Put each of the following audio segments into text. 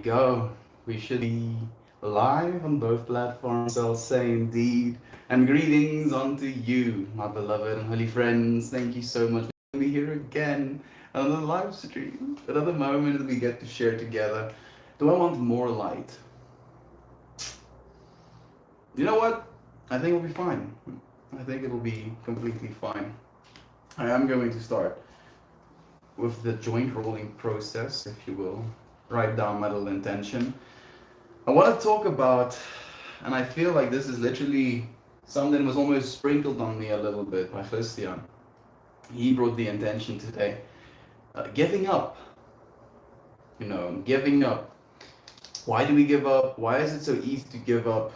go. We should be live on both platforms, I'll say indeed. And greetings unto you, my beloved and holy friends. Thank you so much for being here again on another live stream. Another moment that we get to share together. Do I want more light? You know what? I think it'll be fine. I think it'll be completely fine. I am going to start with the joint rolling process, if you will. Write down my little intention. I want to talk about, and I feel like this is literally something that was almost sprinkled on me a little bit by Christian. He brought the intention today. Giving up. Giving up. Why do we give up? Why is it so easy to give up?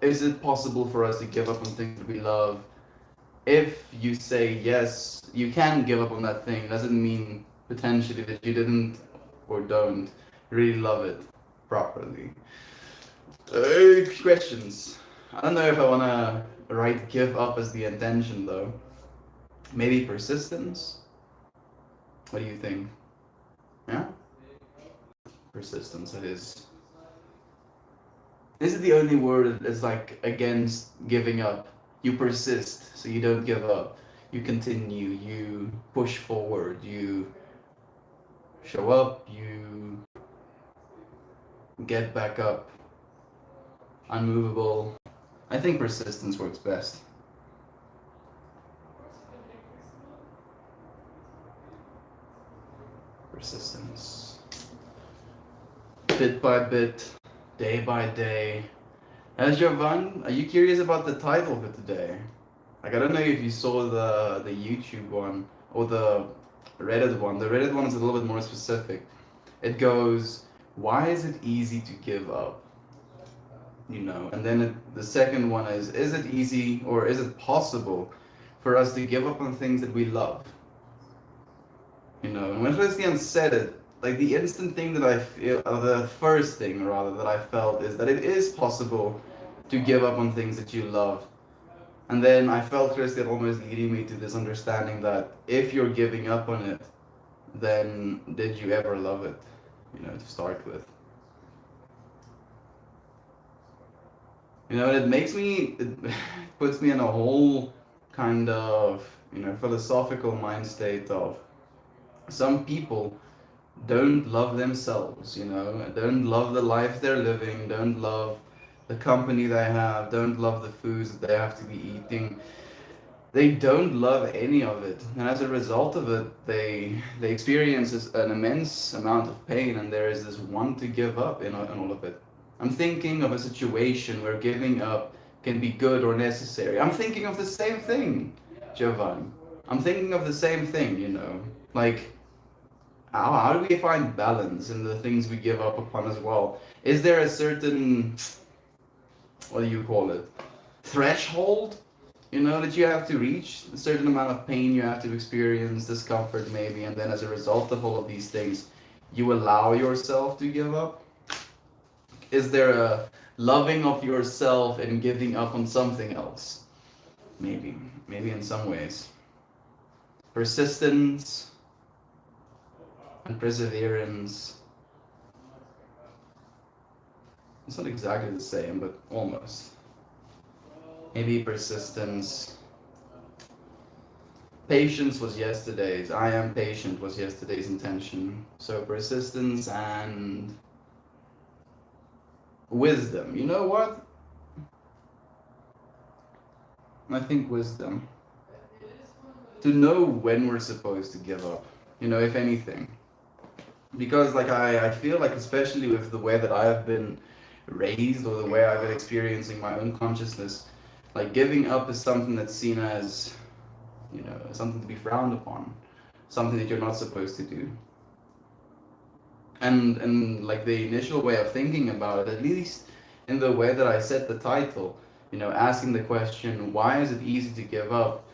Is it possible for us to give up on things that we love? If you say yes, you can give up on that thing, it doesn't mean potentially that you didn't or don't really love it properly. Questions. I don't know if I want to write give up as the intention though. Maybe persistence? What do you think? Yeah? Persistence, it is. Is it the only word that's like against giving up? You persist, so you don't give up. You continue, you push forward, you show up, you get back up, unmovable. I think persistence works best. Persistence. Bit by bit, day by day. Jovan, are you curious about the title for today? Like, I don't know if you saw the YouTube one or the Reddit one. The Reddit one is a little bit more specific. It goes, why is it easy to give up? And then the second one is it easy or is it possible for us to give up on things that we love? And when Christian said it, like the instant thing that I feel, or the first thing rather that I felt is that it is possible to give up on things that you love. And then I felt Christian almost leading me to this understanding that if you're giving up on it, then did you ever love it, to start with? It puts me in a whole kind of, philosophical mind state of some people don't love themselves, don't love the life they're living, don't love the company they have, don't love the foods that they have to be eating. They don't love any of it, and as a result of it, they experience an immense amount of pain, and there is this want to give up in all of it. I'm thinking of a situation where giving up can be good or necessary. I'm thinking of the same thing, Jovan. I'm thinking of the same thing, like how do we find balance in the things we give up upon as well? Is there a certain, what do you call it, threshold, that you have to reach? A certain amount of pain you have to experience, discomfort maybe, and then as a result of all of these things, you allow yourself to give up? Is there a loving of yourself and giving up on something else? Maybe in some ways. Persistence and perseverance. It's not exactly the same, but almost. Maybe persistence. Patience was yesterday's. I am patient was yesterday's intention. So persistence and wisdom. You know what? I think wisdom. To know when we're supposed to give up, if anything. Because I feel like, especially with the way that I have been raised or the way I've been experiencing my own consciousness, like giving up is something that's seen as, something to be frowned upon, something that you're not supposed to do. And like the initial way of thinking about it, at least in the way that I set the title, asking the question, why is it easy to give up?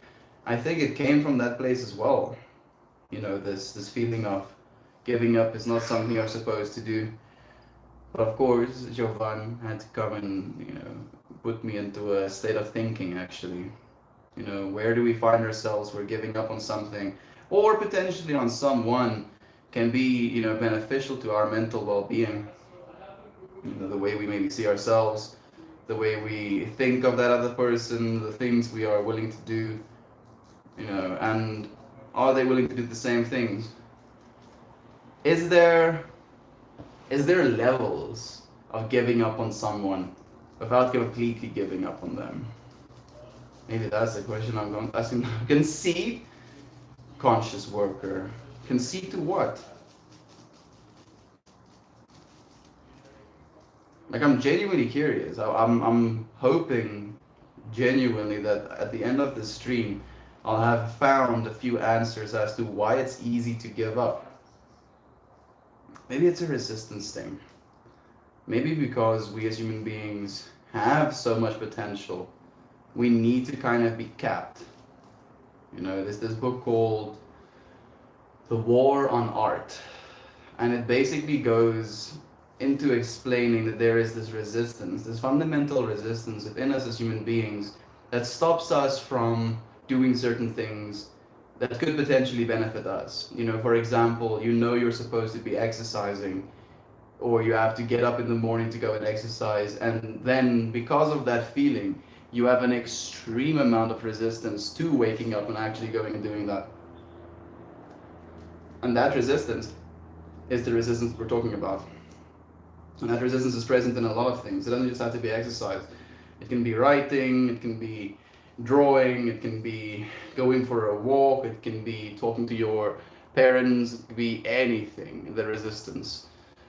I think it came from that place as well. This feeling of giving up is not something I'm supposed to do. But of course, Jovan had to come and, put me into a state of thinking actually. Where do we find ourselves? We're giving up on something, or potentially on someone, can be, beneficial to our mental well-being. The way we maybe see ourselves, the way we think of that other person, the things we are willing to do, and are they willing to do the same things? Is there levels of giving up on someone without completely giving up on them? Maybe that's the question I'm going to ask him. Concede, conscious worker. Concede to what? Like, I'm genuinely curious. I'm hoping genuinely that at the end of this stream, I'll have found a few answers as to why it's easy to give up. Maybe it's a resistance thing. Maybe because we as human beings have so much potential, we need to kind of be capped. There's this book called The War on Art, and it basically goes into explaining that there is this resistance, this fundamental resistance within us as human beings that stops us from doing certain things that could potentially benefit us. For example, you're supposed to be exercising, or you have to get up in the morning to go and exercise, and then because of that feeling, you have an extreme amount of resistance to waking up and actually going and doing that. And that resistance is the resistance we're talking about. And that resistance is present in a lot of things. It doesn't just have to be exercise. It can be writing, it can be drawing, it can be going for a walk, it can be talking to your parents, it can be anything, the resistance.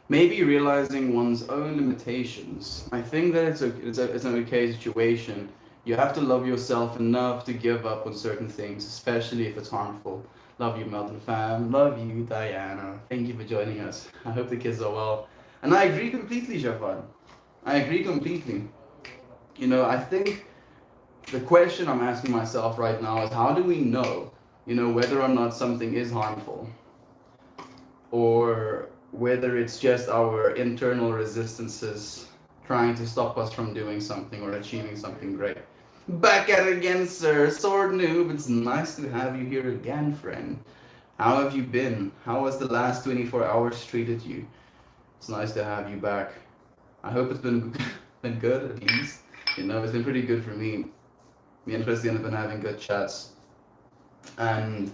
Maybe realizing one's own limitations. I think that it's an okay situation. You have to love yourself enough to give up on certain things, especially if it's harmful. Love you, Melton fam. Love you, Diana. Thank you for joining us. I hope the kids are well. And I agree completely, Jafar. I agree completely. I think the question I'm asking myself right now is, how do we know, whether or not something is harmful? Or whether it's just our internal resistances trying to stop us from doing something or achieving something great. Back at it again, sir. Sword Noob, it's nice to have you here again, friend. How have you been? How has the last 24 hours treated you? It's nice to have you back. I hope it's been good, at least. It's been pretty good for me. Me and Christian have been having good chats. And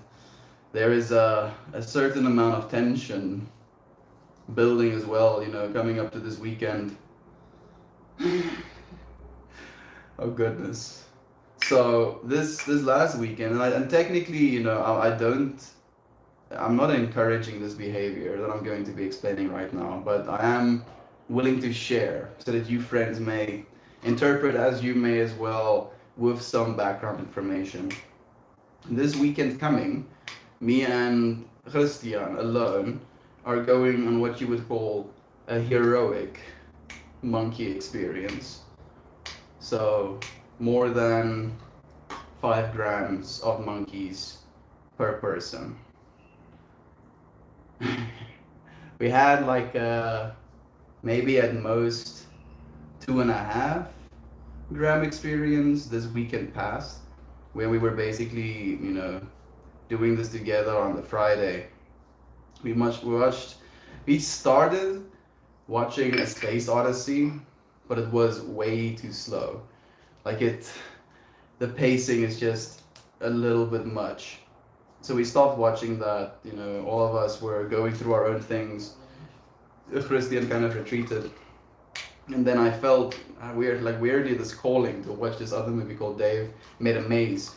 there is a certain amount of tension building as well, coming up to this weekend. Oh goodness. So this last weekend, and technically, I'm not encouraging this behavior that I'm going to be explaining right now, but I am willing to share so that you friends may interpret as you may as well with some background information. This weekend coming, me and Christian alone are going on what you would call a heroic monkey experience. So more than 5 grams of monkeys per person. We had maybe at most 2.5 gram experience this weekend past, where we were basically, doing this together on the Friday. We started watching A Space Odyssey, but it was way too slow. The pacing is just a little bit much. So we stopped watching that, all of us were going through our own things. Christian kind of retreated. And then I felt weirdly this calling to watch this other movie called Dave Made a Maze.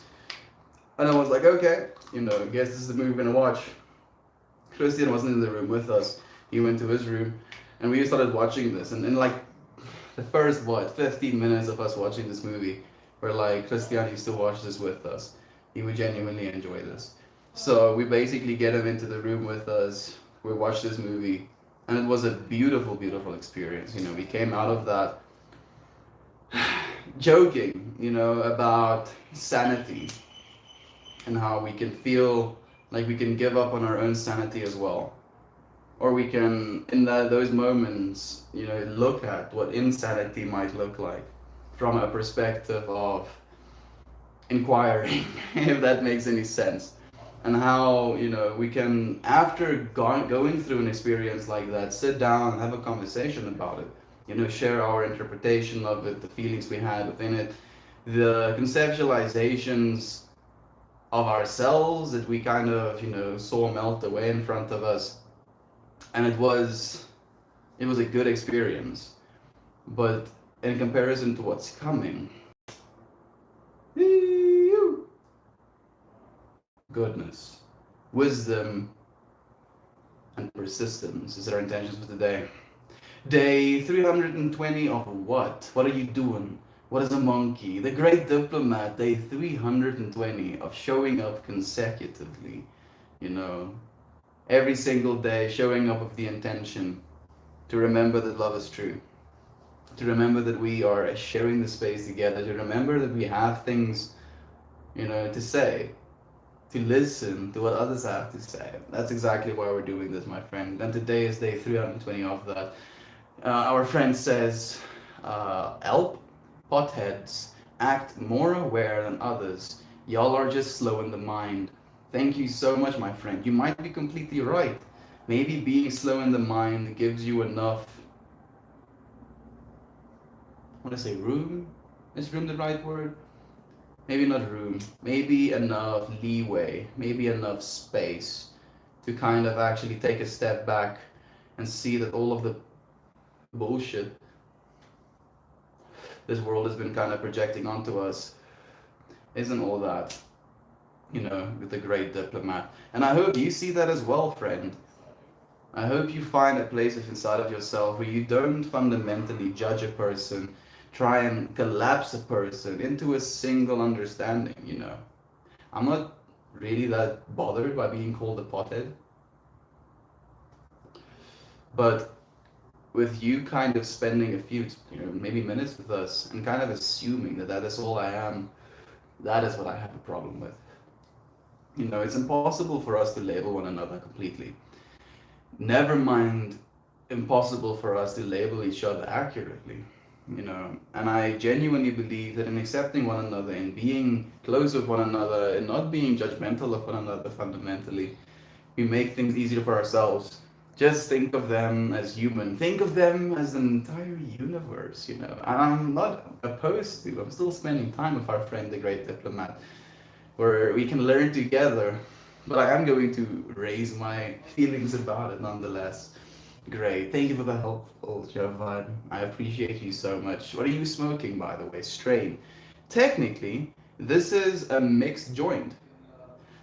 And I was like, okay, guess this is the movie we're gonna watch. Christian wasn't in the room with us. He went to his room and we started watching this. And in the first, 15 minutes of us watching this movie, we're like, Christian used to watch this with us. He would genuinely enjoy this. So we basically get him into the room with us. We watched this movie. And it was a beautiful, beautiful experience. We came out of that joking, about sanity and how we can feel like we can give up on our own sanity as well. Or we can, in those moments, look at what insanity might look like from a perspective of inquiring, if that makes any sense. and how, we can, after going through an experience like that, sit down and have a conversation about it, share our interpretation of it, the feelings we had within it, the conceptualizations of ourselves that we kind of, saw melt away in front of us. And it was a good experience. But in comparison to what's coming, goodness, wisdom, and persistence is our intentions for today. Day 320 of what? What are you doing? What is a monkey? The great diplomat, day 320 of showing up consecutively, you know, every single day, showing up with the intention to remember that love is true, to remember that we are sharing the space together, to remember that we have things, to say, to listen to what others have to say. That's exactly why we're doing this, my friend. And today is day 320 of that. Our friend says, help potheads act more aware than others. Y'all are just slow in the mind. Thank you so much, my friend. You might be completely right. Maybe being slow in the mind gives you enough, I want to say room? Is room the right word? Maybe not room. Maybe enough leeway. Maybe enough space to kind of actually take a step back and see that all of the bullshit this world has been kind of projecting onto us isn't all that, with the great diplomat. And I hope you see that as well, friend. I hope you find a place inside of yourself where you don't fundamentally judge a person, try and collapse a person into a single understanding. I'm not really that bothered by being called a pothead, but with you kind of spending a few, maybe minutes with us and kind of assuming that that is all I am, that is what I have a problem with. It's impossible for us to label one another completely. Never mind impossible for us to label each other accurately. And I genuinely believe that in accepting one another, in being close with one another, and not being judgmental of one another fundamentally, we make things easier for ourselves. Just think of them as human. Think of them as an entire universe. And I'm not opposed to. I'm still spending time with our friend, the great diplomat, where we can learn together. But I am going to raise my feelings about it nonetheless. Great. Thank you for the helpful, Jovan. I appreciate you so much. What are you smoking, by the way? Strain. Technically, this is a mixed joint.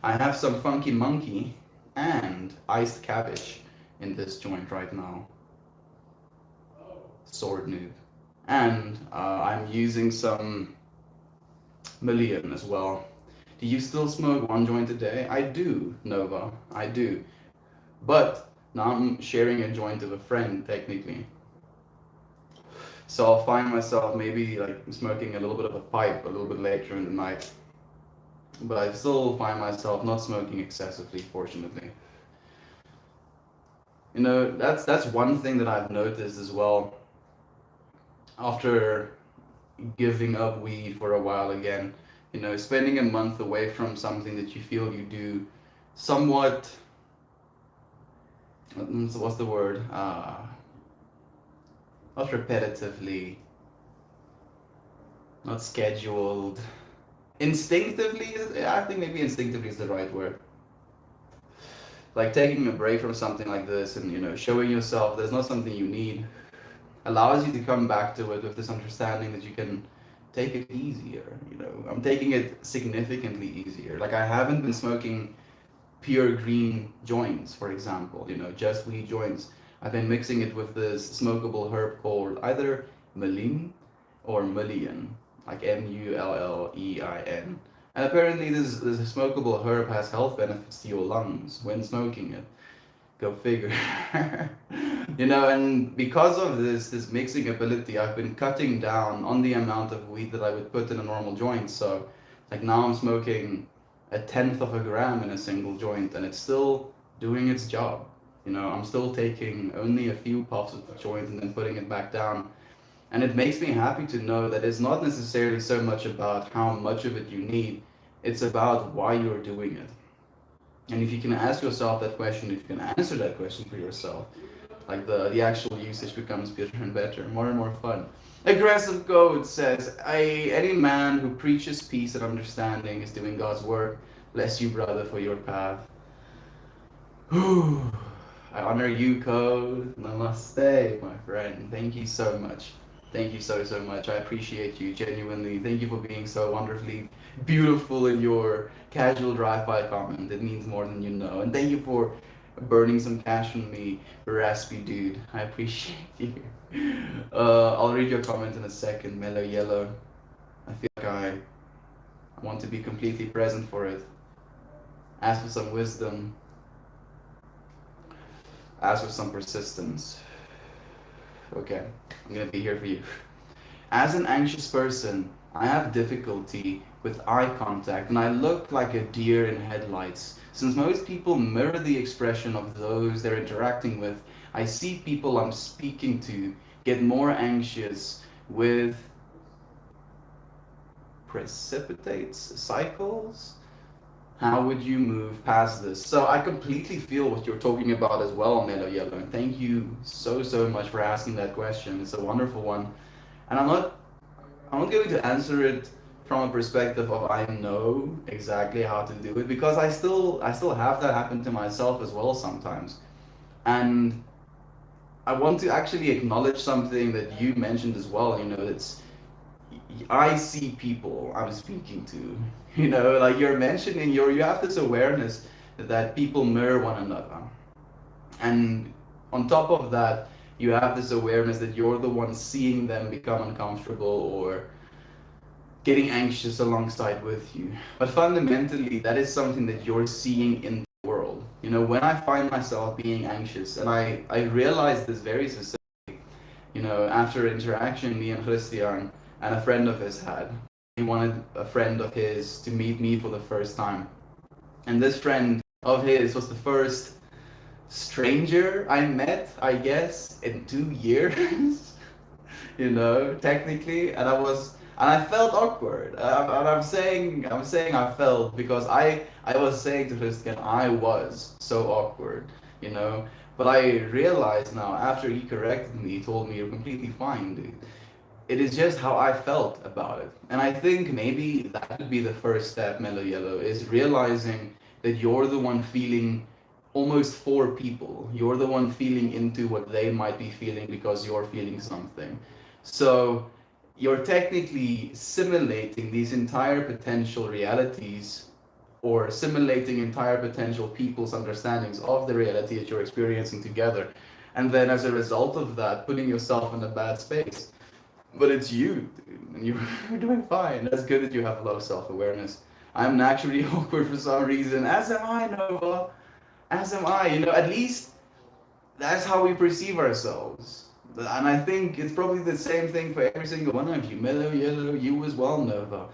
I have some funky monkey and iced cabbage in this joint right now. Sword nude. And I'm using some Million as well. Do you still smoke one joint a day? I do, Nova. I do. But now I'm sharing a joint with a friend, technically. So I'll find myself maybe like smoking a little bit of a pipe a little bit later in the night. But I still find myself not smoking excessively, fortunately. That's one thing that I've noticed as well. After giving up weed for a while again, spending a month away from something that you feel you do somewhat, what's the word? Not repetitively, not scheduled, instinctively. I think maybe instinctively is the right word. Like taking a break from something like this and showing yourself there's not something you need allows you to come back to it with this understanding that you can take it easier. I'm taking it significantly easier. Like I haven't been smoking pure green joints, for example, just weed joints. I've been mixing it with this smokable herb called either Malin or Mullein, like Mullein. And apparently this smokable herb has health benefits to your lungs when smoking it. Go figure. And because of this mixing ability, I've been cutting down on the amount of weed that I would put in a normal joint. So like now I'm smoking a tenth of a gram in a single joint and it's still doing its job. I'm still taking only a few puffs of the joint and then putting it back down. And it makes me happy to know that it's not necessarily so much about how much of it you need, it's about why you're doing it. And if you can ask yourself that question, if you can answer that question for yourself, like the actual usage becomes better and better, more and more fun. Aggressive Goat says, any man who preaches peace and understanding is doing God's work. Bless you, brother, for your path. Whew. I honor you, Code. Namaste, my friend. Thank you so much. Thank you so, so much. I appreciate you genuinely. Thank you for being so wonderfully beautiful in your casual drive-by comment. It means more than you know. And thank you for burning some cash on me, raspy dude. I appreciate you. I'll read your comment in a second, Mellow Yellow. I feel like I want to be completely present for it. Ask for some wisdom. Ask for some persistence. Okay, I'm gonna be here for you. As an anxious person, I have difficulty with eye contact and I look like a deer in headlights. Since most people mirror the expression of those they're interacting with, I see people I'm speaking to get more anxious with precipitates cycles. How would you move past this? So I completely feel what you're talking about as well, Mellow Yellow. And thank you so, so much for asking that question. It's a wonderful one. And I'm not going to answer it from a perspective of I know exactly how to do it because I still have that happen to myself as well sometimes. And I want to actually acknowledge something that you mentioned as well. It's I see people I'm speaking to. Like you're mentioning, you have this awareness that people mirror one another, and on top of that, you have this awareness that you're the one seeing them become uncomfortable or getting anxious alongside with you. But fundamentally, that is something that you're seeing in the world. When I find myself being anxious, and I realize this very specifically, after interaction me and Christian and a friend of his had. He wanted a friend of his to meet me for the first time. And this friend of his was the first stranger I met, I guess, in 2 years. Technically, and I felt awkward. And I'm saying I felt because I was saying to Christian I was so awkward, you know. But I realized now after he corrected me, he told me you're completely fine, dude. It is just how I felt about it. And I think maybe that would be the first step, Mellow Yellow, is realizing that you're the one feeling almost for people. You're the one feeling into what they might be feeling because you're feeling something. So you're technically simulating these entire potential realities or simulating entire potential people's understandings of the reality that you're experiencing together. And then as a result of that, putting yourself in a bad space. But it's you, dude, and you're doing fine. That's good that you have a lot of self-awareness. I'm naturally awkward for some reason, as am I, Nova. As am I. At least that's how we perceive ourselves. And I think it's probably the same thing for every single one of you. Mellow, Yellow, you as well, Nova.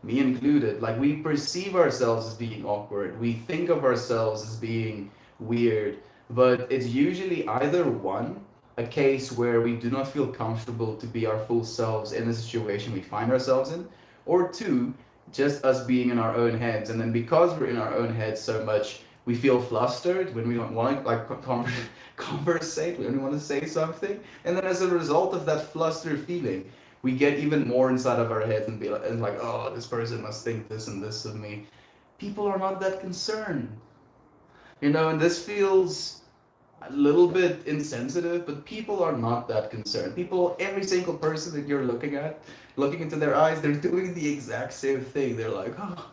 Me included. Like, we perceive ourselves as being awkward. We think of ourselves as being weird. But it's usually either one, a case where we do not feel comfortable to be our full selves in the situation we find ourselves in, or two, just us being in our own heads. And then because we're in our own heads so much, we feel flustered when we don't want to like conversate, when we want to say something. And then as a result of that flustered feeling, we get even more inside of our heads and like, oh, this person must think this and this of me. People are not that concerned. And this feels a little bit insensitive, but people are not that concerned. People, every single person that you're looking into their eyes, they're doing the exact same thing. They're like, oh,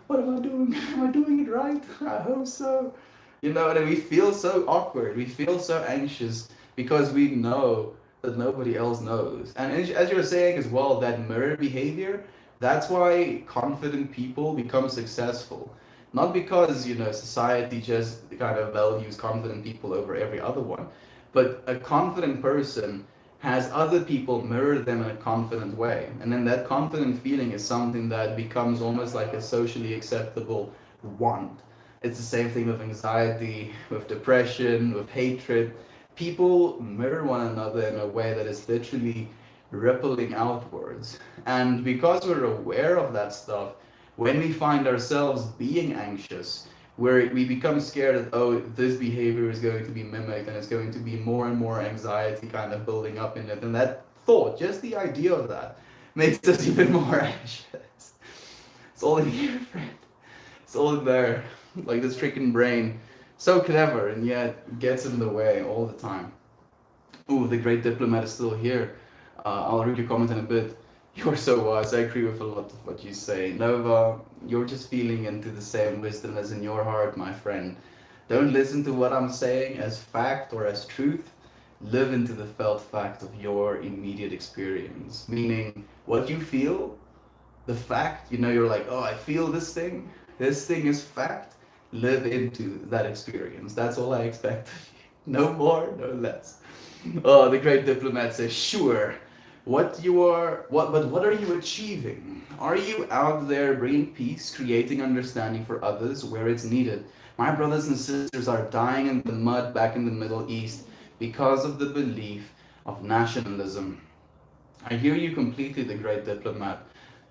what am I doing? Am I doing it right? I hope so. And we feel so awkward. We feel so anxious because we know that nobody else knows. And as you're saying as well, that mirror behavior, that's why confident people become successful. Not because, society just kind of values confident people over every other one, but a confident person has other people mirror them in a confident way. And then that confident feeling is something that becomes almost like a socially acceptable want. It's the same thing with anxiety, with depression, with hatred. People mirror one another in a way that is literally rippling outwards. And because we're aware of that stuff, when we find ourselves being anxious, where we become scared that, oh, this behavior is going to be mimicked and it's going to be more and more anxiety kind of building up in it. And that thought, just the idea of that, makes us even more anxious. It's all in here, friend. It's all in there. Like this freaking brain. So clever and yet gets in the way all the time. Ooh, the great diplomat is still here. I'll read your comment in a bit. You're so wise. I agree with a lot of what you say. Nova, you're just feeling into the same wisdom as in your heart, my friend. Don't listen to what I'm saying as fact or as truth. Live into the felt fact of your immediate experience. Meaning, what you feel, the fact, you're like, oh, I feel this thing. This thing is fact. Live into that experience. That's all I expect of you. No more, no less. Oh, the great diplomat says, sure. What are you achieving? Are you out there bringing peace, creating understanding for others where it's needed? My brothers and sisters are dying in the mud back in the Middle East because of the belief of nationalism. I hear you completely, the great diplomat.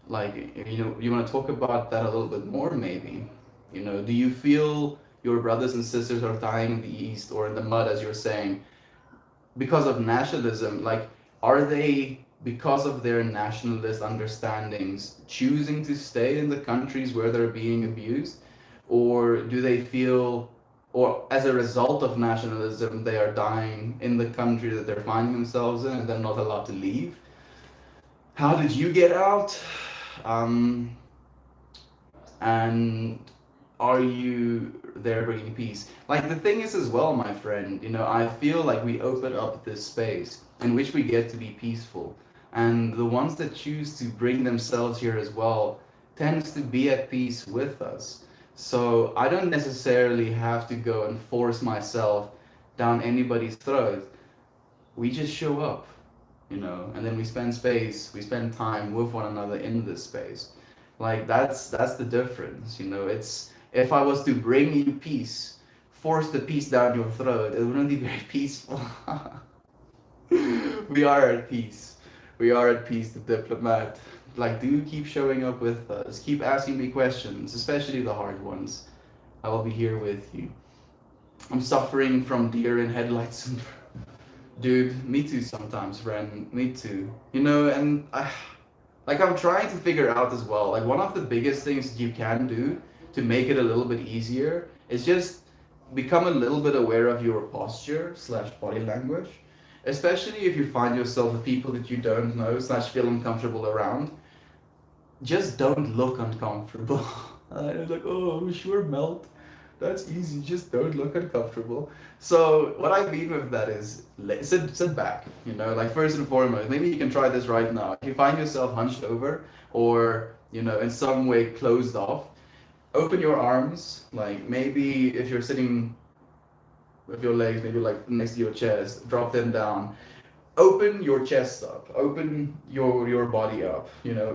Like, you want to talk about that a little bit more, maybe? Do you feel your brothers and sisters are dying in the East or in the mud, as you're saying, because of nationalism? Like, are they, because of their nationalist understandings, choosing to stay in the countries where they're being abused? Or do they feel, or as a result of nationalism, they are dying in the country that they're finding themselves in and they're not allowed to leave? How did you get out? Um, and are you there bringing peace? Like, the thing is as well, my friend, I feel like we open up this space in which we get to be peaceful, and the ones that choose to bring themselves here as well tends to be at peace with us. So I don't necessarily have to go and force myself down anybody's throat. We just show up, and then we spend time with one another in this space. Like, that's the difference. It's, if I was to bring you peace, force the peace down your throat, it wouldn't be very peaceful. We are at peace. We are at peace, the diplomat. Like, do keep showing up with us. Keep asking me questions, especially the hard ones. I will be here with you. I'm suffering from deer in headlights syndrome. Dude, me too sometimes, friend. Me too. And I'm trying to figure out as well. Like, one of the biggest things you can do to make it a little bit easier is just become a little bit aware of your posture slash body language, especially if you find yourself with people that you don't know slash feel uncomfortable around. Just don't look uncomfortable. I was like, oh, sure, melt. That's easy. Just don't look uncomfortable. So what I mean with that is sit back. Like, first and foremost, maybe you can try this right now. If you find yourself hunched over or in some way closed off, open your arms. Like, maybe if you're sitting with your legs maybe like next to your chest, drop them down. Open your chest up, open your body up,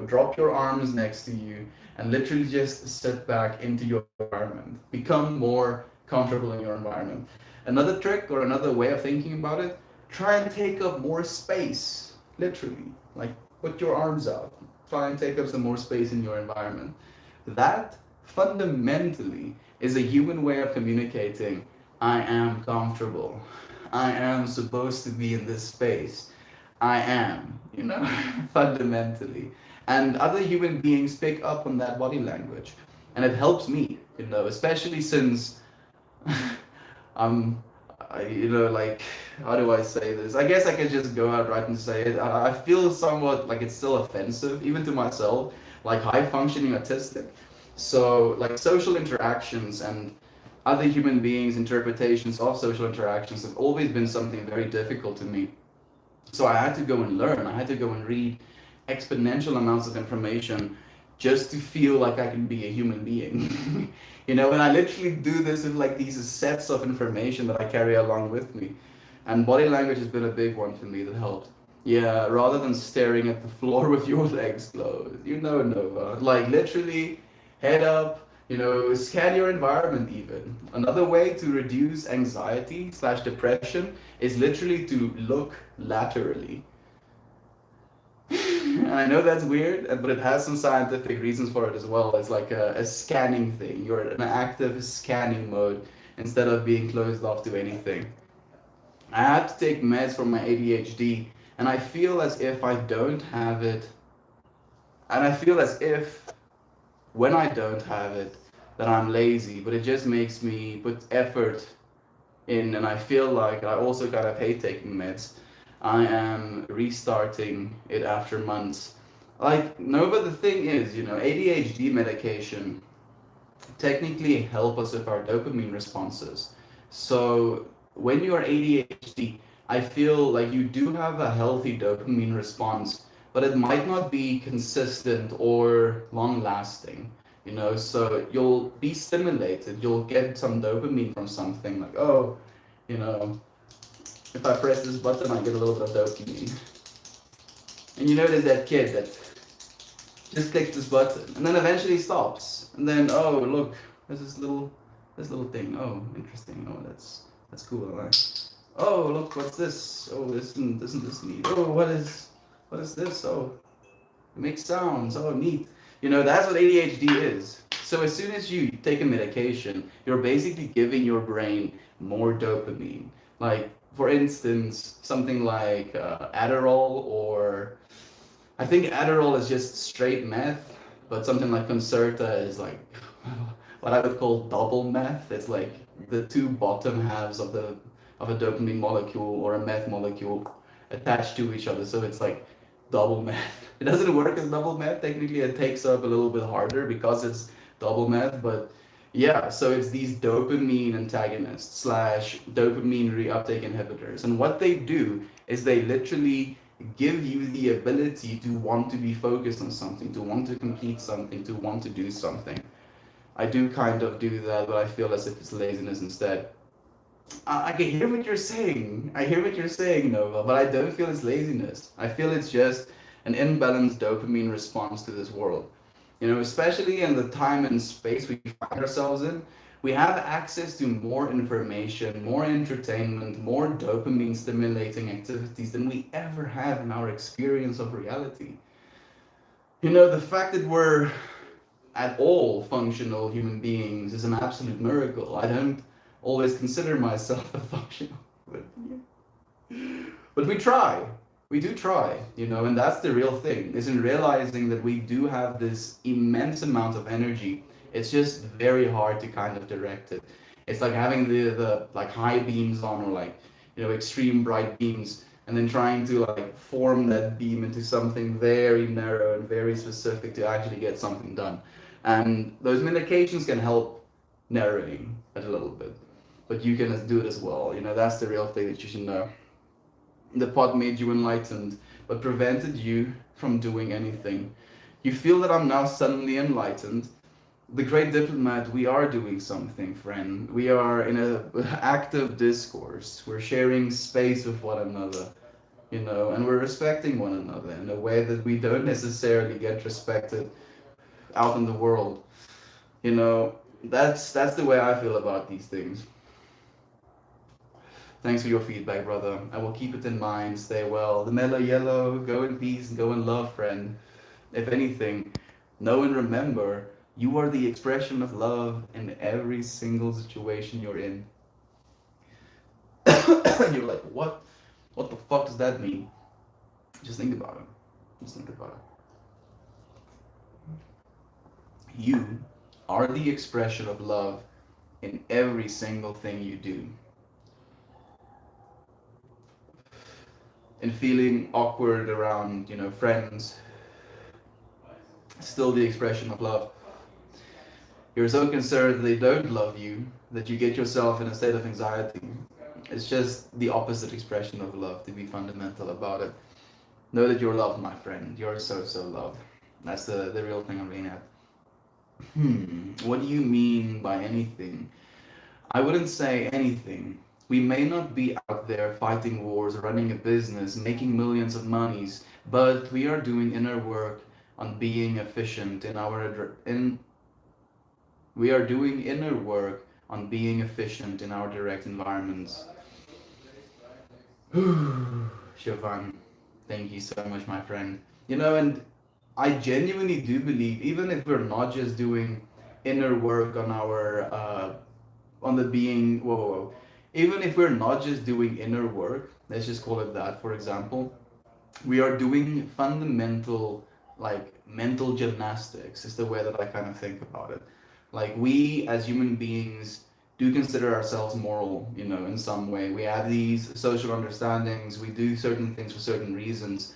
drop your arms next to you and literally just sit back into your environment. Become more comfortable in your environment. Another trick or another way of thinking about it, try and take up more space, literally. Like, put your arms out, try and take up some more space in your environment. That fundamentally is a human way of communicating. I am comfortable. I am supposed to be in this space. I am, fundamentally. And other human beings pick up on that body language. And it helps me, especially since I'm, like, how do I say this? I guess I could just go out right and say it. I feel somewhat like it's still offensive, even to myself, like high functioning autistic. So, like, social interactions and other human beings' interpretations of social interactions have always been something very difficult to me. So I had to go and learn. I had to go and read exponential amounts of information just to feel like I can be a human being. And I literally do this with like these sets of information that I carry along with me. And body language has been a big one for me that helped. Yeah, rather than staring at the floor with your legs closed, Nova. Like, literally, head up, scan your environment even. Another way to reduce anxiety slash depression is literally to look laterally. And I know that's weird, but it has some scientific reasons for it as well. It's like a scanning thing. You're in an active scanning mode instead of being closed off to anything. I had to take meds for my ADHD, and I feel as if I don't have it, and I feel as if when I don't have it, that I'm lazy, but it just makes me put effort in, and I feel like I also kind of hate taking meds. I am restarting it after months. Like, no, but the thing is, ADHD medication technically help us with our dopamine responses. So when you are ADHD, I feel like you do have a healthy dopamine response, but it might not be consistent or long lasting. So you'll be stimulated, you'll get some dopamine from something like, oh, you know, if I press this button, I get a little bit of dopamine. And there's that kid that just clicks this button and then eventually stops. And then, oh, look, there's this little thing. Oh, interesting. Oh, that's cool. I like. Oh, look, what's this? Oh, isn't this neat? Oh, what is this? Oh, it makes sounds. Oh, neat. That's what ADHD is. So as soon as you take a medication, you're basically giving your brain more dopamine. Like, for instance, something like Adderall, or I think Adderall is just straight meth, but something like Concerta is like what I would call double meth. It's like the two bottom halves of a dopamine molecule or a meth molecule attached to each other. So it's like double meth. It doesn't work as double meth. Technically, it takes up a little bit harder because it's double meth. But yeah, so it's these dopamine antagonists slash dopamine reuptake inhibitors. And what they do is they literally give you the ability to want to be focused on something, to want to complete something, to want to do something. I do kind of do that, but I feel as if it's laziness instead. I can hear what you're saying. I hear what you're saying, Nova, but I don't feel it's laziness. I feel it's just an imbalanced dopamine response to this world. Especially in the time and space we find ourselves in, we have access to more information, more entertainment, more dopamine stimulating activities than we ever have in our experience of reality. The fact that we're at all functional human beings is an absolute miracle. I don't always consider myself a functional, but, but we try. We do try, and that's the real thing, is in realizing that we do have this immense amount of energy. It's just very hard to kind of direct it. It's like having the like high beams on, or like, extreme bright beams, and then trying to like form that beam into something very narrow and very specific to actually get something done. And those medications can help narrowing it a little bit, but you can do it as well. That's the real thing that you should know. The pot made you enlightened, but prevented you from doing anything. You feel that I'm now suddenly enlightened. The great diplomat, we are doing something, friend. We are in an active discourse. We're sharing space with one another, and we're respecting one another in a way that we don't necessarily get respected out in the world. That's the way I feel about these things. Thanks for your feedback, brother. I will keep it in mind. Stay well. The mellow yellow, go in peace and go in love, friend. If anything, know and remember, you are the expression of love in every single situation you're in. You're like, what? What the fuck does that mean? Just think about it. Just think about it. You are the expression of love in every single thing you do. And feeling awkward around, friends, still the expression of love. You're so concerned that they don't love you that you get yourself in a state of anxiety. It's just the opposite expression of love, to be fundamental about it. Know that you're loved, my friend. You're so, so loved. That's the real thing I'm getting at. What do you mean by anything? I wouldn't say anything. We may not be out there fighting wars, running a business, making millions of monies, but we are doing inner work on being efficient in we are doing inner work on being efficient in our direct environments. Siobhan, thank you so much, my friend. And I genuinely do believe, even if we're not just doing inner work on our on the being whoa, whoa, whoa. Even if we're not just doing inner work, let's just call it that, for example, we are doing fundamental, like, mental gymnastics is the way that I kind of think about it. Like, we as human beings do consider ourselves moral, in some way. We have these social understandings, we do certain things for certain reasons,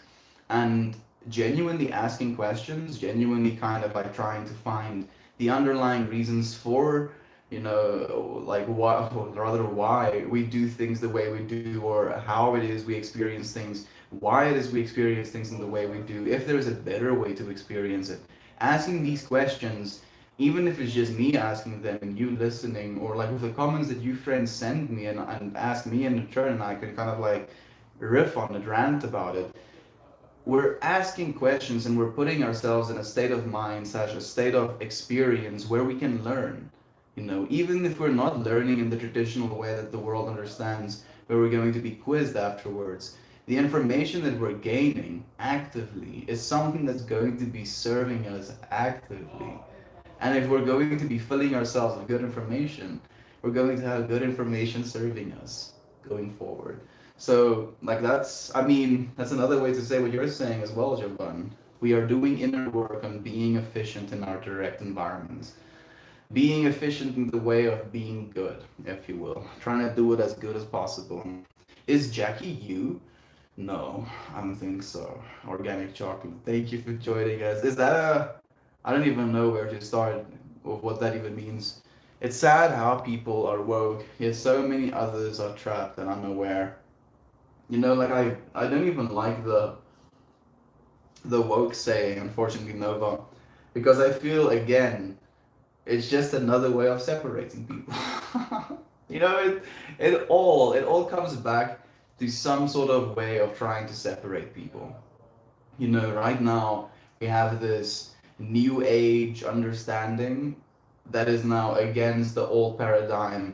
and genuinely asking questions, genuinely kind of like trying to find the underlying reasons for, like, what, or rather why we do things the way we do, or how it is we experience things, why it is we experience things in the way we do, if there's a better way to experience it. Asking these questions, even if it's just me asking them and you listening, or like with the comments that you friends send me and ask me in return, and I can kind of like riff on it, rant about it. We're asking questions and we're putting ourselves in a state of mind slash a state of experience where we can learn. Even if we're not learning in the traditional way that the world understands, where we're going to be quizzed afterwards, the information that we're gaining actively is something that's going to be serving us actively. And if we're going to be filling ourselves with good information, we're going to have good information serving us going forward. So, like, that's another way to say what you're saying as well, Jovan. We are doing inner work on being efficient in our direct environments. Being efficient in the way of being good, if you will. Trying to do it as good as possible. Is Jackie you? No, I don't think so. Organic chocolate. Thank you for joining us. Is that a I don't even know where to start with what that even means. It's sad how people are woke, yet so many others are trapped and unaware. Like, I don't even like the woke saying, unfortunately, Nova, because I feel, again, it's just another way of separating people. It all comes back to some sort of way of trying to separate people. Right now we have this new age understanding that is now against the old paradigm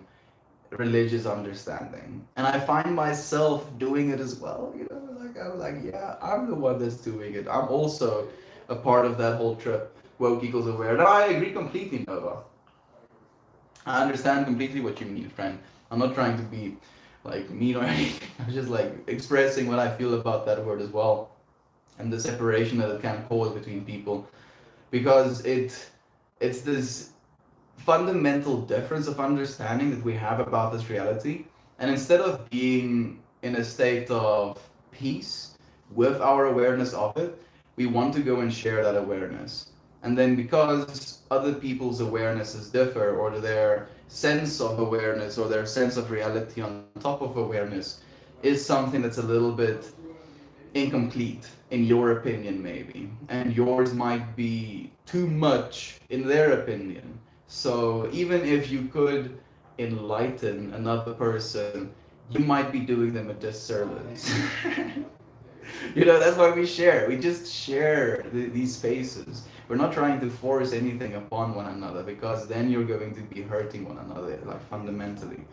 religious understanding. And I find myself doing it as well. Like, I'm like, yeah, I'm the one that's doing it. I'm also a part of that whole trip, woke equals aware. And I agree completely, Nova. I understand completely what you mean, friend. I'm not trying to be like mean or anything. I'm just like expressing what I feel about that word as well, and the separation that it can cause between people, because it's this fundamental difference of understanding that we have about this reality. And instead of being in a state of peace with our awareness of it, we want to go and share that awareness. And then, because other people's awarenesses differ, or their sense of awareness or their sense of reality on top of awareness is something that's a little bit incomplete in your opinion, maybe, and yours might be too much in their opinion. So even if you could enlighten another person, you might be doing them a disservice. That's why we share. We just share these spaces. We're not trying to force anything upon one another, because then you're going to be hurting one another, like, fundamentally.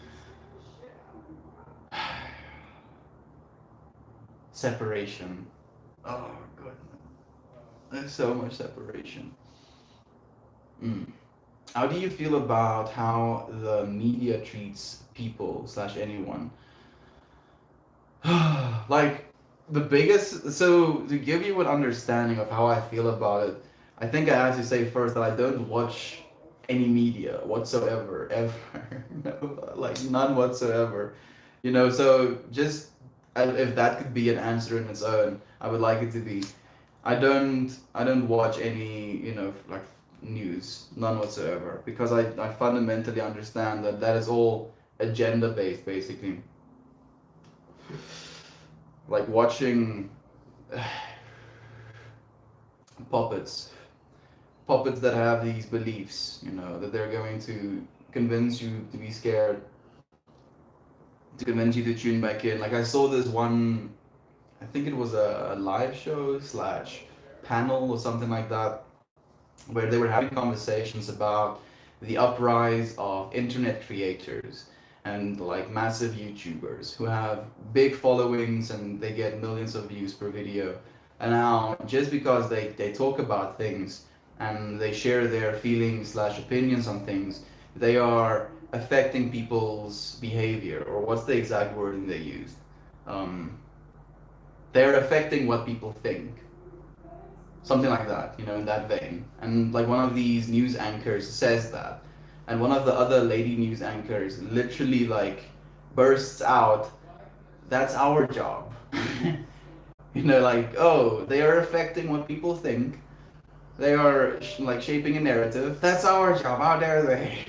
Separation. Oh, goodness. There's so much separation. Mm. How do you feel about how the media treats people slash anyone? Like, the biggest, so to give you an understanding of how I feel about it, I think I have to say first that I don't watch any media whatsoever, ever. No, like, none whatsoever. So just, if that could be an answer in its own, I would like it to be. I don't watch any, like, news, none whatsoever, because I fundamentally understand that that is all agenda based, basically. Like watching puppets, puppets that have these beliefs, that they're going to convince you to be scared, to convince you to tune back in. Like, I saw this one, I think it was a live show slash panel or something like that, where they were having conversations about the uprise of internet creators and, like, massive YouTubers who have big followings and they get millions of views per video. And now, just because they talk about things and they share their feelings slash opinions on things, they are affecting people's behavior, or what's the exact wording they used? Um, they're affecting what people think, something like that, in that vein. And like one of these news anchors says that, and one of the other lady news anchors literally like bursts out, "That's our job." Like, oh, they are affecting what people think. They are like shaping a narrative. That's our job. How dare they?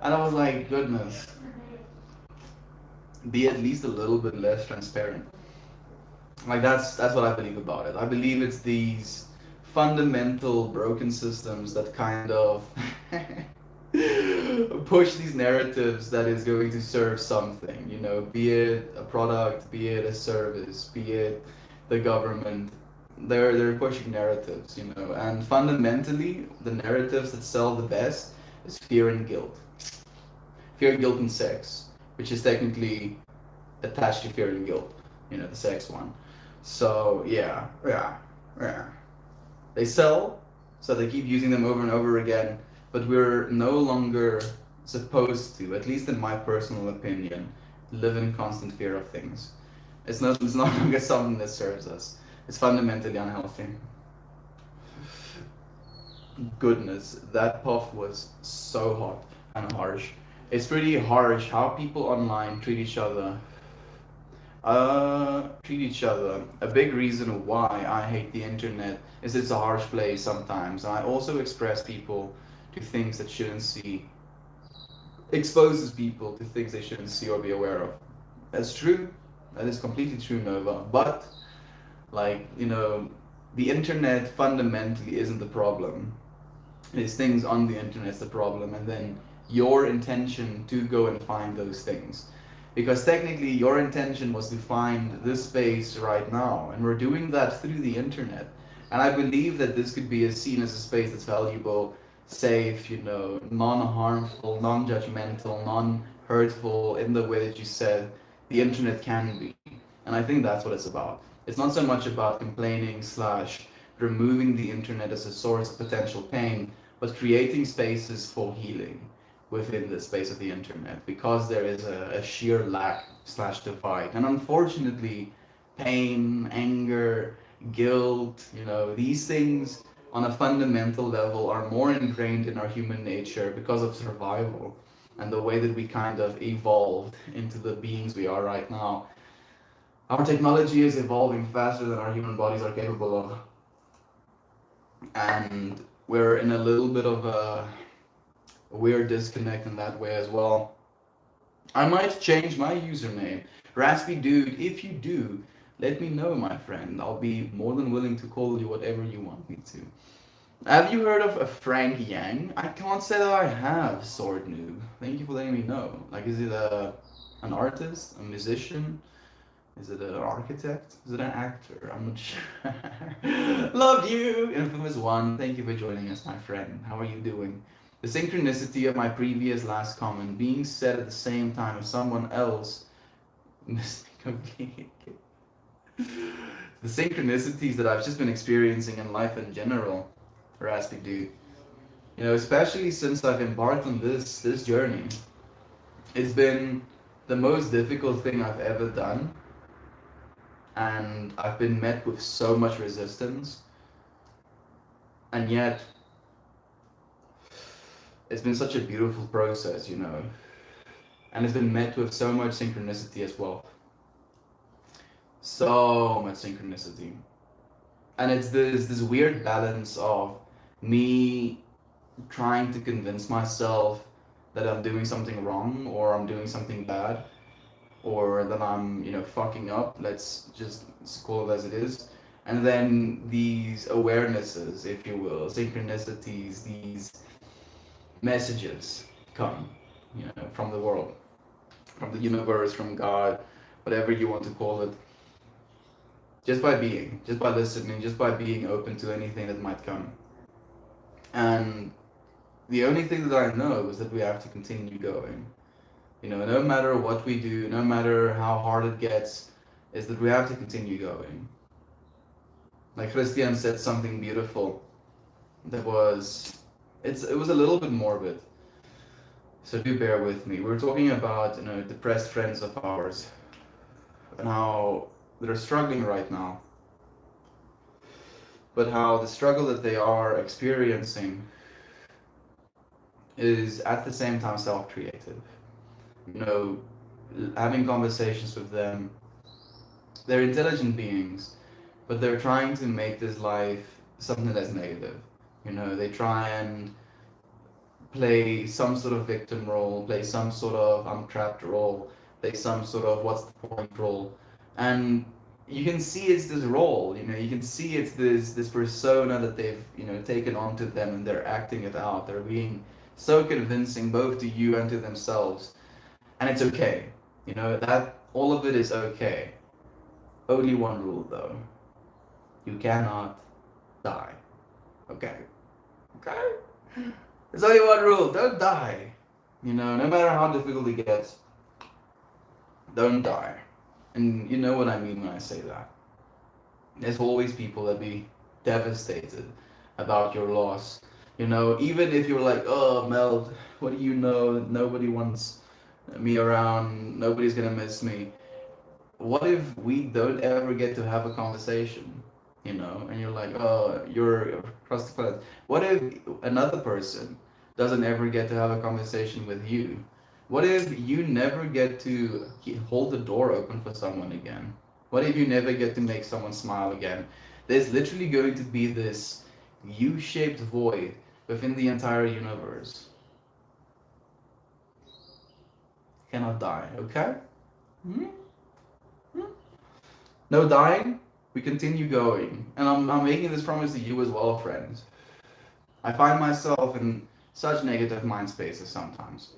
And I was like, goodness, be at least a little bit less transparent. Like that's what I believe about it. I believe it's these fundamental broken systems that kind of push these narratives that is going to serve something, be it a product, be it a service, be it the government. They're pushing narratives, and fundamentally the narratives that sell the best is fear and guilt. Fear, guilt, and sex, which is technically attached to fear and guilt, the sex one. So yeah. They sell, so they keep using them over and over again, but we're no longer supposed to, at least in my personal opinion, live in constant fear of things. It's no longer something that serves us. It's fundamentally unhealthy. Goodness, that puff was so hot and harsh. It's pretty harsh how people online treat each other. A big reason why I hate the internet is it's a harsh place sometimes. I also express people to things that shouldn't see, exposes people to things they shouldn't see or be aware of. That's true. That is completely true, Nova. But, like, the internet fundamentally isn't the problem. It's things on the internet's the problem, and then your intention to go and find those things. Because technically, your intention was to find this space right now, and we're doing that through the internet. And I believe that this could be seen as a space that's valuable, safe, non-harmful, non-judgmental, non-hurtful in the way that you said the internet can be. And I think that's what it's about. It's not so much about complaining slash removing the internet as a source of potential pain, but creating spaces for healing within the space of the internet, because there is a sheer lack slash divide. And unfortunately, pain, anger, guilt, these things on a fundamental level are more ingrained in our human nature because of survival and the way that we kind of evolved into the beings we are right now. Our technology is evolving faster than our human bodies are capable of. And we're in a little bit of a weird disconnect in that way as well. I might change my username. Raspy Dude, if you do, let me know, my friend. I'll be more than willing to call you whatever you want me to. Have you heard of a Frank Yang? I can't say that I have, Sword Noob. Thank you for letting me know. Like, is it an artist, a musician? Is it an architect? Is it an actor? I'm not sure. Love you, Infamous One. Thank you for joining us, my friend. How are you doing? The synchronicity of my previous last comment being said at the same time as someone else. The synchronicities that I've just been experiencing in life in general, Raspy Dude. Especially since I've embarked on this journey. It's been the most difficult thing I've ever done, and I've been met with so much resistance, and yet it's been such a beautiful process, and it's been met with so much synchronicity as well. So much synchronicity. And it's this weird balance of me trying to convince myself that I'm doing something wrong, or I'm doing something bad, or that I'm, fucking up. Let's just call it as it is. And then these awarenesses, if you will, synchronicities, these messages come, from the world, from the universe, from God, whatever you want to call it. Just by being, just by listening, just by being open to anything that might come. And the only thing that I know is that we have to continue going. No matter what we do, no matter how hard it gets, is that we have to continue going. Like Christian said something beautiful that was, it was a little bit morbid, so do bear with me. We were talking about, depressed friends of ours and how they're struggling right now, but how the struggle that they are experiencing is at the same time self-created. You know, having conversations with them, they're intelligent beings, but they're trying to make this life something that's negative. They try and play some sort of victim role, play some sort of I'm trapped role, play some sort of what's the point role. And you can see it's this role, you can see it's this persona that they've, taken onto them, and they're acting it out. They're being so convincing both to you and to themselves. And it's okay. That all of it is okay. Only one rule though. You cannot die. Okay? Okay? There's only one rule. Don't die. No matter how difficult it gets, don't die. And you know what I mean when I say that. There's always people that be devastated about your loss. Even if you're like, oh, Mel, what do you know? Nobody wants me around. Nobody's gonna miss me. What if we don't ever get to have a conversation? And you're like, oh, you're across the planet. What if another person doesn't ever get to have a conversation with you? What if you never get to hold the door open for someone again? What if you never get to make someone smile again? There's literally going to be this U-shaped void within the entire universe. Cannot die, okay? Hmm? No dying, we continue going. And I'm making this promise to you as well, friends. I find myself in such negative mind spaces sometimes.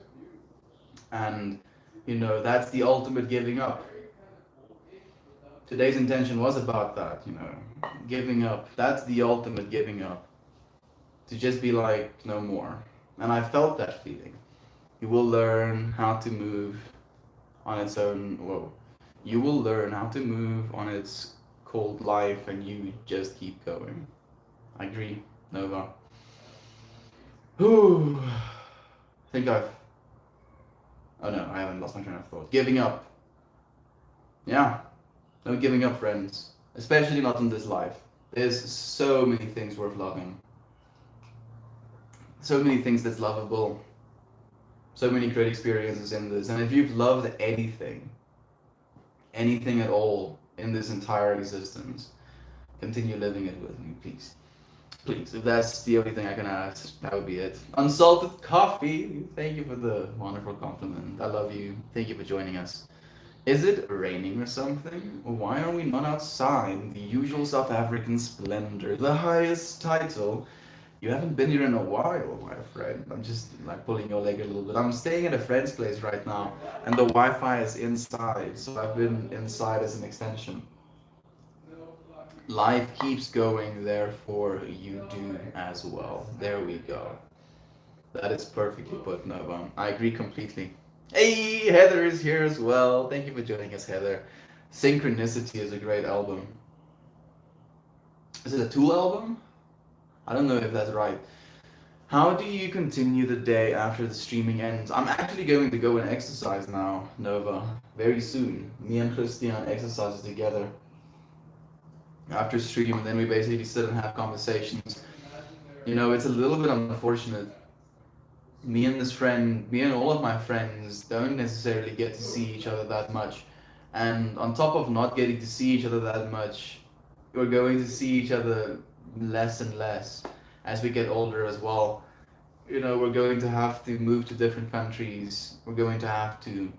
And, that's the ultimate giving up. Today's intention was about that, giving up. That's the ultimate giving up. To just be like, no more. And I felt that feeling. You will learn how to move on its own. Whoa. You will learn how to move on its cold life, and you just keep going. I agree, Nova. Whew. I think I've... Oh no, I haven't lost my train of thought. Giving up. Yeah. No giving up, friends. Especially not in this life. There's so many things worth loving. So many things that's lovable. So many great experiences in this. And if you've loved anything at all in this entire existence, continue living it with me, please. Please, if that's the only thing I can ask, that would be it. Unsalted coffee, thank you for the wonderful compliment. I love you. Thank you for joining us. Is it raining or something? Why are we not outside in the usual South African splendor? The highest title. You haven't been here in a while, my friend. I'm just like pulling your leg a little bit. I'm staying at a friend's place right now, and the Wi-Fi is inside, so I've been inside as an extension. Life keeps going, therefore you do as well. There we go. That is perfectly put, Nova. I agree completely. Hey, Heather is here as well. Thank you for joining us, Heather. Synchronicity is a great album. Is it a Tool album? I don't know if that's right. How do you continue the day after the streaming ends? I'm actually going to go and exercise now, Nova. Very soon. Me and Christian exercise together after stream, and then we basically sit and have conversations. It's a little bit unfortunate. Me and all of my friends don't necessarily get to see each other that much. And on top of not getting to see each other that much, we're going to see each other less and less as we get older as well. We're going to have to move to different countries. We're going to have to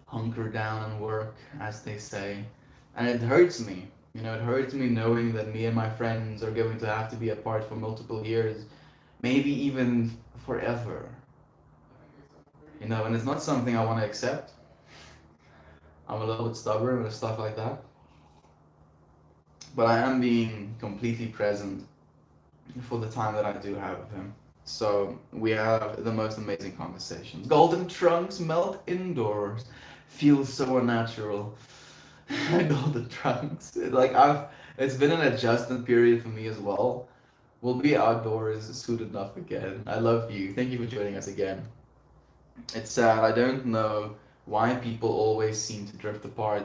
hunker down and work, as they say. And it hurts me. It hurts me knowing that me and my friends are going to have to be apart for multiple years, maybe even forever. And it's not something I want to accept. I'm a little bit stubborn with stuff like that. But I am being completely present for the time that I do have with him. So we have the most amazing conversations. Golden trunks melt indoors. Feels so unnatural. Golden trunks. Like It's been an adjustment period for me as well. We'll be outdoors soon enough again. I love you. Thank you for joining us again. It's sad. I don't know why people always seem to drift apart.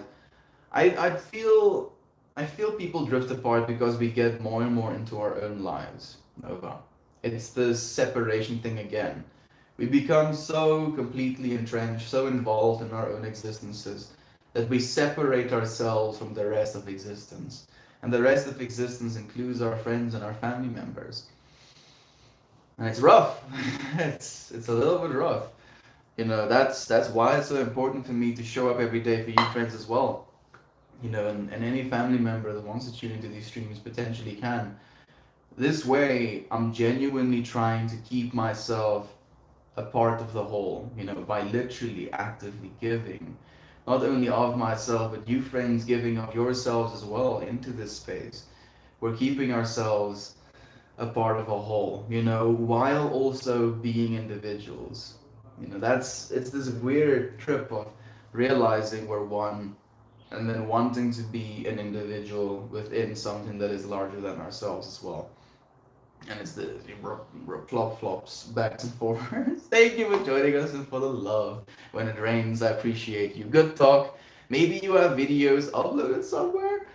I feel people drift apart because we get more and more into our own lives, Nova. It's the separation thing again. We become so completely entrenched, so involved in our own existences that we separate ourselves from the rest of existence. And the rest of existence includes our friends and our family members. And it's rough. It's a little bit rough. That's why it's so important for me to show up every day for you friends as well. And any family member that wants to tune into these streams potentially can. This way, I'm genuinely trying to keep myself a part of the whole, by literally actively giving, not only of myself, but you friends giving of yourselves as well into this space. We're keeping ourselves a part of a whole, while also being individuals. It's this weird trip of realizing we're one and then wanting to be an individual within something that is larger than ourselves as well. And it's the plop flops back and forth. Thank you for joining us and for the love. When it rains, I appreciate you. Good talk. Maybe you have videos uploaded somewhere.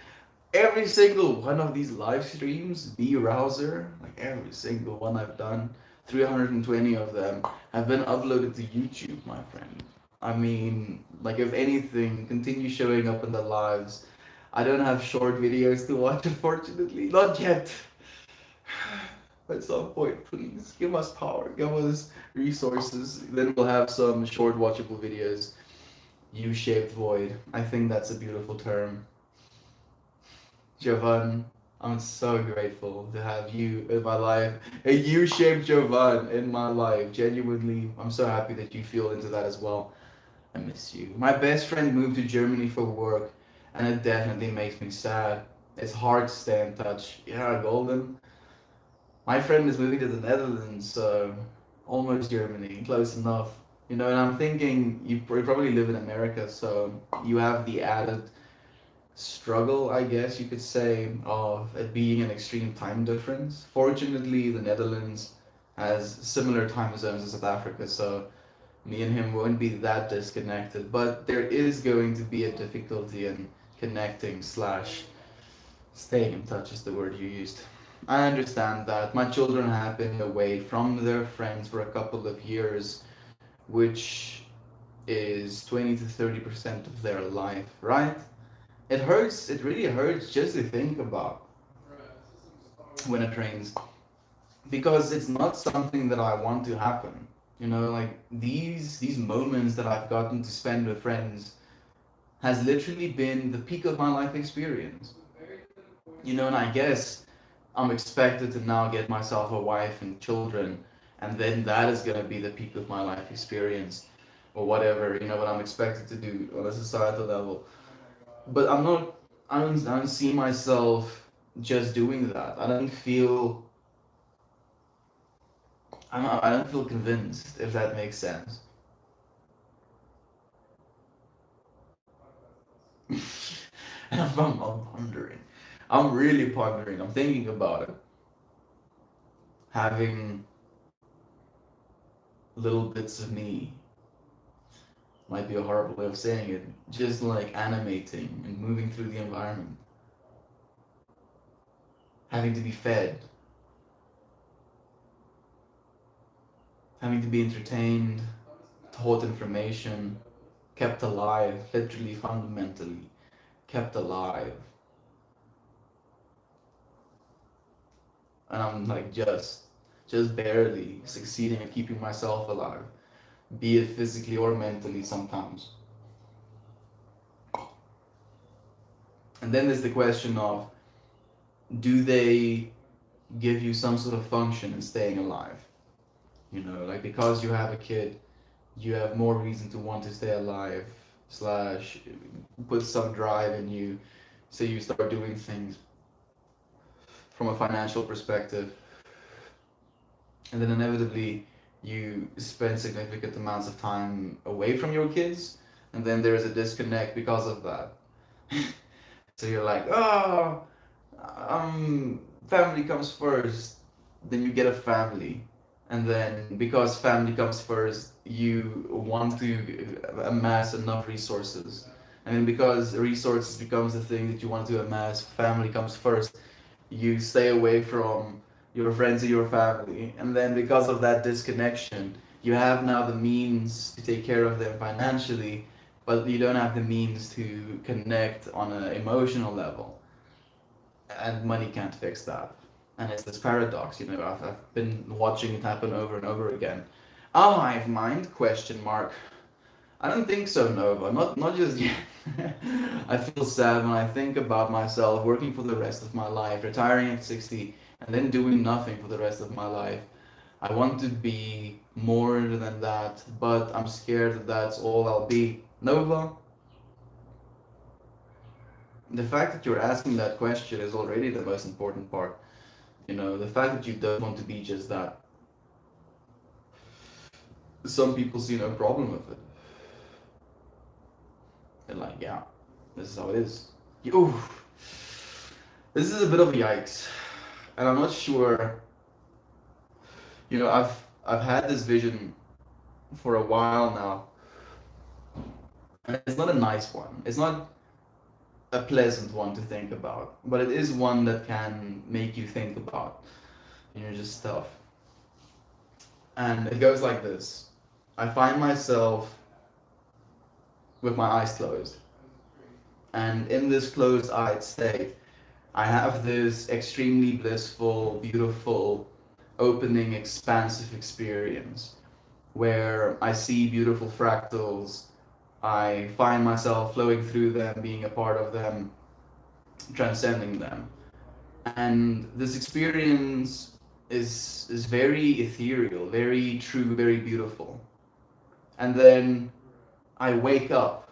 Every single one of these live streams, the rouser, like every single one I've done, 320 of them have been uploaded to YouTube, my friend. I mean, like if anything, continue showing up in the lives. I don't have short videos to watch, unfortunately. Not yet. At some point, please give us power, give us resources. Then we'll have some short, watchable videos. U-shaped void. I think that's a beautiful term. Jovan, I'm so grateful to have you in my life. A U-shaped Jovan in my life. Genuinely, I'm so happy that you feel into that as well. I miss you. My best friend moved to Germany for work, and it definitely makes me sad. It's hard to stay in touch. Yeah, Golden. My friend is moving to the Netherlands, so almost Germany, close enough. And I'm thinking you probably live in America, so you have the added struggle, I guess you could say, of it being an extreme time difference. Fortunately, the Netherlands has similar time zones as South Africa, so me and him won't be that disconnected. But there is going to be a difficulty in connecting slash staying in touch is the word you used. I understand that. My children have been away from their friends for a couple of years, which is 20 to 30% of their life, right? It hurts, it really hurts just to think about when it rains because it's not something that I want to happen. Like these moments that I've gotten to spend with friends has literally been the peak of my life experience. And I guess I'm expected to now get myself a wife and children, and then that is gonna be the peak of my life experience, or whatever. What I'm expected to do on a societal level. But I don't see myself just doing that. I don't feel convinced, if that makes sense. And I'm pondering. I'm really pondering. I'm thinking about it. Having little bits of me might be a horrible way of saying it. Just like animating and moving through the environment. Having to be fed. Having to be entertained, taught information, kept alive, literally, fundamentally, kept alive. And I'm like just barely succeeding at keeping myself alive, be it physically or mentally sometimes. And then there's the question of, do they give you some sort of function in staying alive? Like because you have a kid, you have more reason to want to stay alive, slash put some drive in you, so you start doing things from a financial perspective, and then inevitably you spend significant amounts of time away from your kids, and then there's a disconnect because of that. So you're like, oh, family comes first, then you get a family, and then because family comes first, you want to amass enough resources, and then because resources becomes the thing that you want to amass, family comes first, you stay away from your friends and your family, and then because of that disconnection, you have now the means to take care of them financially, but you don't have the means to connect on an emotional level, and money can't fix that. And it's this paradox, I've been watching it happen over and over again. A hive mind? Question mark. I don't think so, Nova. Not just yet. I feel sad when I think about myself working for the rest of my life, retiring at 60, and then doing nothing for the rest of my life. I want to be more than that, but I'm scared that that's all I'll be. Nova, the fact that you're asking that question is already the most important part. The fact that you don't want to be just that. Some people see no problem with it. They're like, yeah, this is how it is. Ooh, this is a bit of a yikes, and I'm not sure. I've had this vision for a while now, and it's not a nice one. It's not a pleasant one to think about, but it is one that can make you think about, just stuff. And it goes like this. I find myself with my eyes closed. And in this closed-eyed state, I have this extremely blissful, beautiful, opening, expansive experience where I see beautiful fractals. I find myself flowing through them, being a part of them, transcending them. And this experience is very ethereal, very true, very beautiful. And then I wake up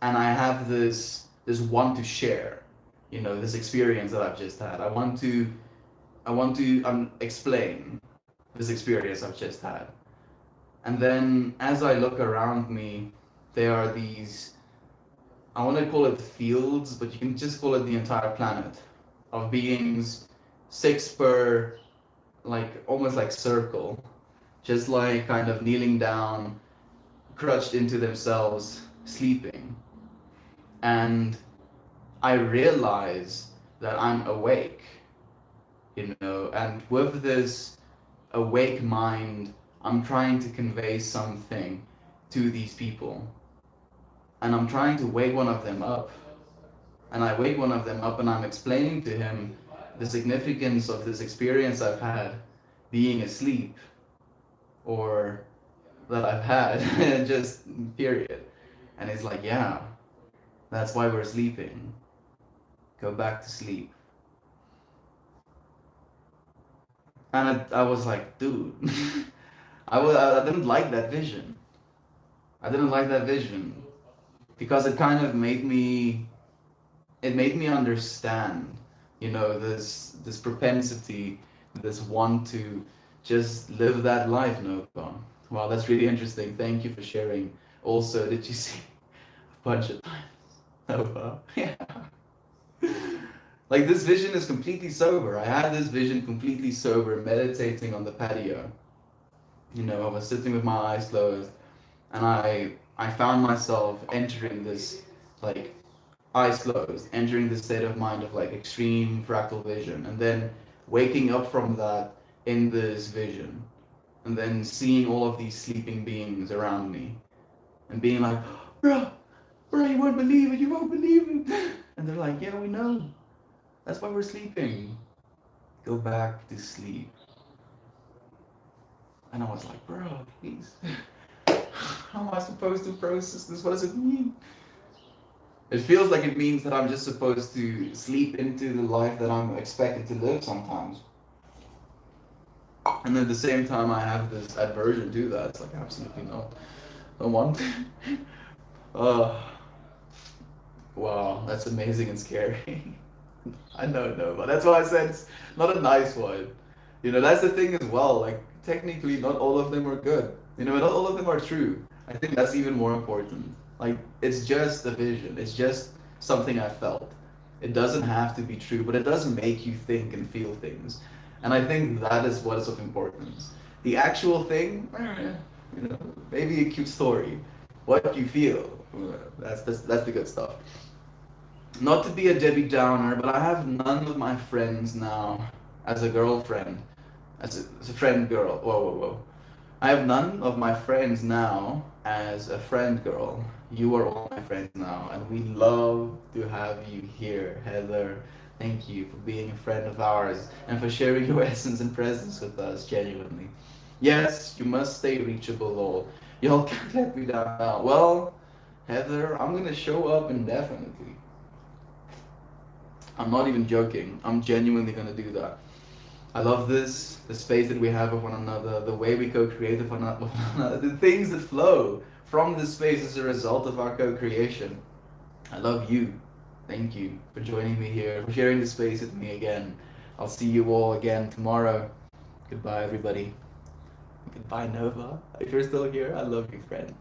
and I have this want to share, this experience that I've just had. I want to explain this experience I've just had. And then as I look around me, there are these, I want to call it fields, but you can just call it the entire planet of beings, six per, like almost like circle, just like kind of kneeling down, crouched into themselves, sleeping. And I realize that I'm awake, and with this awake mind, I'm trying to convey something to these people. And I'm trying to wake one of them up. And I wake one of them up and I'm explaining to him the significance of this experience I've had being asleep, or that I've had, just period. And he's like, yeah, that's why we're sleeping. Go back to sleep. And I was like, dude, I didn't like that vision. I didn't like that vision because it kind of made me understand, this propensity, this want to just live that life, Nova. Wow, that's really interesting. Thank you for sharing. Also, did you see a bunch of times? Nova? Yeah. Like this vision is completely sober. I had this vision completely sober, meditating on the patio. I was sitting with my eyes closed, and I found myself entering this, like, eyes closed, entering this state of mind of like extreme fractal vision, and then waking up from that in this vision, and then seeing all of these sleeping beings around me, and being like, bro, you won't believe it, you won't believe it. And they're like, yeah, we know. That's why we're sleeping. Go back to sleep. And I was like, bro, please. How am I supposed to process this? What does it mean? It feels like it means that I'm just supposed to sleep into the life that I'm expected to live sometimes. And at the same time, I have this aversion to that. It's like, absolutely not. I don't want to. Wow, that's amazing and scary. I know, but that's why I said it's not a nice one. That's the thing as well. Like, technically, not all of them are good. Not all of them are true. I think that's even more important. Like, it's just a vision. It's just something I felt. It doesn't have to be true, but it does make you think and feel things. And I think that is what is of importance. The actual thing, maybe a cute story. What you feel, that's the good stuff. Not to be a Debbie Downer, but I have none of my friends now as a girlfriend, as a friend girl. Whoa, whoa, whoa. I have none of my friends now as a friend girl. You are all my friends now, and we love to have you here, Heather. Thank you for being a friend of ours and for sharing your essence and presence with us, genuinely. Yes, you must stay reachable, all. Y'all can't let me down now. Well, Heather, I'm gonna show up indefinitely. I'm not even joking. I'm genuinely gonna do that. I love this, the space that we have with one another, the way we co-create with one another, the things that flow from this space as a result of our co-creation. I love you. Thank you for joining me here, for sharing the space with me again. I'll see you all again tomorrow. Goodbye, everybody. Goodbye, Nova. If you're still here, I love you, friend.